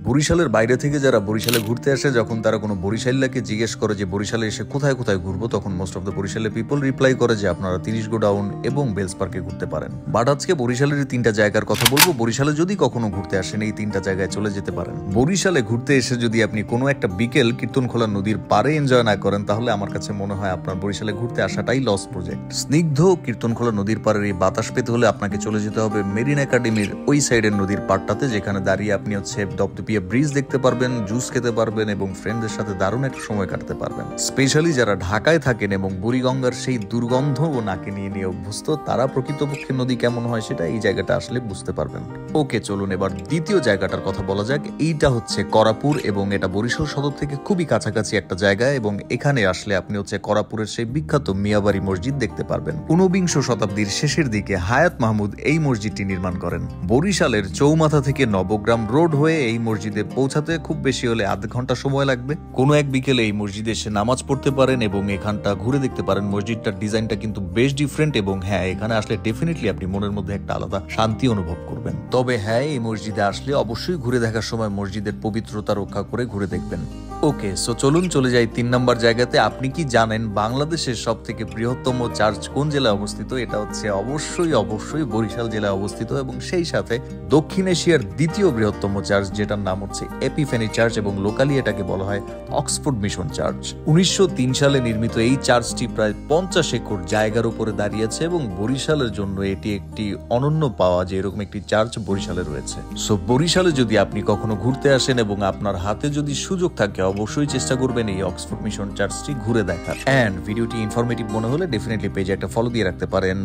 বরিশালের বাইরে থেকে যারা বরিশালে ঘুরতে আসে, যখন তারা কোনো বরিশালিয়াকে জিজ্ঞেস করে যে বরিশালে এসে কোথায় কোথায় ঘুরবো, তখন মোস্ট অফ দ্য বরিশালের পিপল রিপ্লাই করে যে আপনারা 30 গোডাউন এবং বেলস পার্কে ঘুরতে পারেন। বাট আজকে বরিশালের 3টা জায়গার কথা বলবো। বরিশালে যদি কখনো ঘুরতে আসেন, এই 3টা জায়গায় চলে যেতে পারেন। বরিশালে ঘুরতে এসে যদি আপনি কোনো একটা বিকেল কীর্তনখোলা নদীর পারে এনজয় না করেন, তাহলে আমার কাছে মনে হয় আপনার বরিশালে ঘুরতে আসাটাই লস প্রজেক্ট। স্নিগ্ধ কীর্তনখোলা নদীর পাড়ের এই বাতাস পেতে হলে আপনাকে চলে যেতে হবে মেরিন একাডেমির ওই সাইডের নদীর পাড়টাতে, যেখানে দাঁড়িয়ে আপনি দপদপিয়া ব্রিজ দেখতে পারবেন, জুস খেতে পারবেন এবং ফ্রেন্ডদের সাথে দারুণ একটা সময় কাটতে পারবেন। স্পেশালি যারা ঢাকায় থাকেন এবং বুড়িগঙ্গার সেই দুর্গন্ধ ও নাকে নিয়ে অভ্যস্ত, তারা প্রকৃতপক্ষে নদী কেমন হয় সেটা এই জায়গাটা আসলে বুঝতে পারবেন। ওকে, চলুন এবার দ্বিতীয় জায়গাটার কথা বলা যাক। এইটা হচ্ছে করাপুর এবং এটা বরিশাল সদর থেকে খুবই কাছাকাছি একটা জায়গা, এবং এখানে আসলে আপনি করাপুরের সেই বিখ্যাত মিয়াবাড়ি মসজিদ দেখতে পারবেন। 19বিংশ শতাব্দীর শেষের দিকে হায়াত মাহমুদ এই মসজিদটি নির্মাণ করেন। বরিশালের চৌমাথা থেকে নবগ্রাম রোড হয়ে এই মসজিদে পৌঁছাতে খুব বেশি হলে আধ ঘন্টা সময় লাগবে। কোনো এক বিকেলে এই মসজিদে এসে নামাজ পড়তে পারেন এবং এখানটা ঘুরে দেখতে পারেন। মসজিদটার ডিজাইনটা কিন্তু বেশ ডিফারেন্ট, এবং হ্যাঁ, এখানে আসলে ডেফিনেটলি আপনি মনের মধ্যে একটা আলাদা শান্তি অনুভব করবেন। তবে হ্যাঁ, এই মসজিদে আসলে অবশ্যই ঘুরে দেখার সময় মসজিদের পবিত্রতা রক্ষা করে ঘুরে দেখবেন। ওকে, সো চলুন চলে যাই 3 নম্বর জায়গাতে। আপনি কি জানেন বাংলাদেশের সব থেকে বৃহত্তম চার্চ কোন জেলায় অবস্থিত? এটা হচ্ছে অবশ্যই বরিশাল জেলায় অবস্থিত, এবং সেই সাথে দক্ষিণ এশিয়ার দ্বিতীয় বৃহত্তম চার্চ, যেটার নাম হচ্ছে এপিফ্যানি চার্চ, এবং লোকালি এটাকে বলা হয় অক্সফোর্ড মিশন চার্চ। 1903 সালে নির্মিত এই চার্চটি প্রায় 50 একর জায়গার উপরে দাঁড়িয়েছে, এবং বরিশালের জন্য এটি একটি অনন্য পাওয়া যে এরকম একটি চার্চ বরিশালে রয়েছে। সো বরিশালে যদি আপনি কখনো ঘুরতে আসেন এবং আপনার হাতে যদি সুযোগ থাকে, অবশ্যই চেষ্টা করবেন এই অক্সফোর্ড মিশন চার্চটি ঘুরে দেখার। এন্ড ভিডিওটি ইনফরমেটিভ মনে হলে ডেফিনেটলি পেজে একটা ফলো দিয়ে রাখতে পারেন।